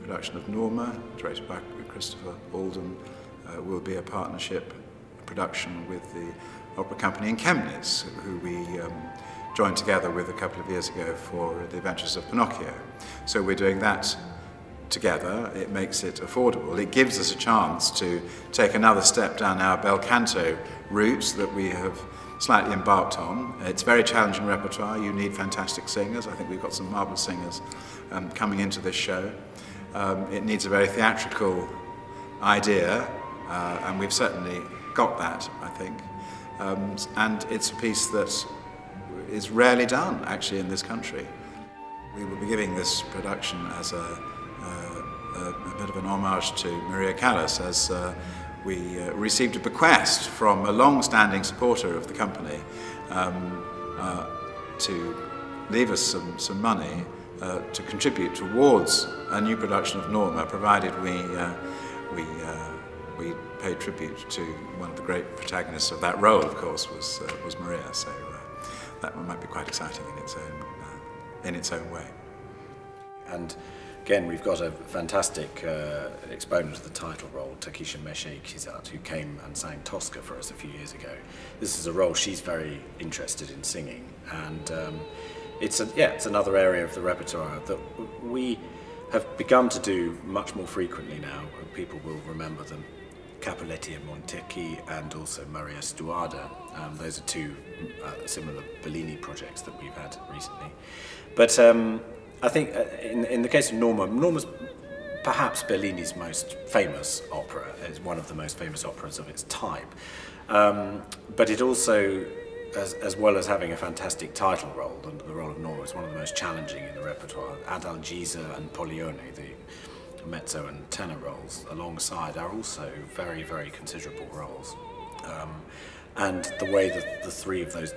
production of Norma, directed by Christopher Alden, will be a partnership production with the opera company in Chemnitz, who we joined together with a couple of years ago for The Adventures of Pinocchio. So we're doing that together. It makes it affordable. It gives us a chance to take another step down our bel canto route that we have slightly embarked on. It's very challenging repertoire. You need fantastic singers. I think we've got some marvellous singers coming into this show. It needs a very theatrical idea, and we've certainly got that, I think. And it's a piece that is rarely done, actually, in this country. We will be giving this production as a bit of an homage to Maria Callas, as we received a bequest from a long-standing supporter of the company to leave us some money to contribute towards a new production of Norma, provided we paid tribute to one of the great protagonists of that role, of course, was Maria. So that one might be quite exciting in its own way. And again, we've got a fantastic exponent of the title role, Takisha Meshe-Kizat, who came and sang Tosca for us a few years ago. This is a role she's very interested in singing, and it's another area of the repertoire that we have begun to do much more frequently now. People will remember them. Capuletti and Montecchi, and also Maria Stuarda. Those are two similar Bellini projects that we've had recently. But I think in the case of Norma, Norma's perhaps Bellini's most famous opera. It's one of the most famous operas of its type. But it also, as well as having a fantastic title role, the role of Norma is one of the most challenging in the repertoire. Adalgisa and Pollione, the mezzo and tenor roles alongside, are also very, very considerable roles. And the way that the three of those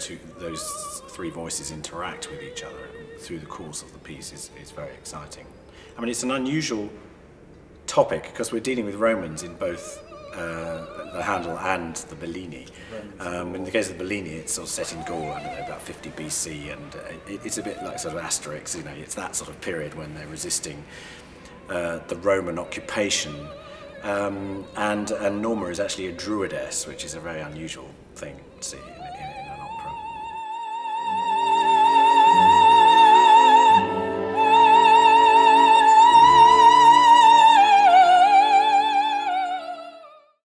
three voices interact with each other through the course of the piece is very exciting. I mean, it's an unusual topic because we're dealing with Romans in both the Handel and the Bellini. In the case of the Bellini, it's sort of set in Gaul, I don't know, about 50 BC, and it's a bit like sort of Asterix, you know, it's that sort of period when they're resisting the Roman occupation, and Norma is actually a druidess, which is a very unusual thing to see.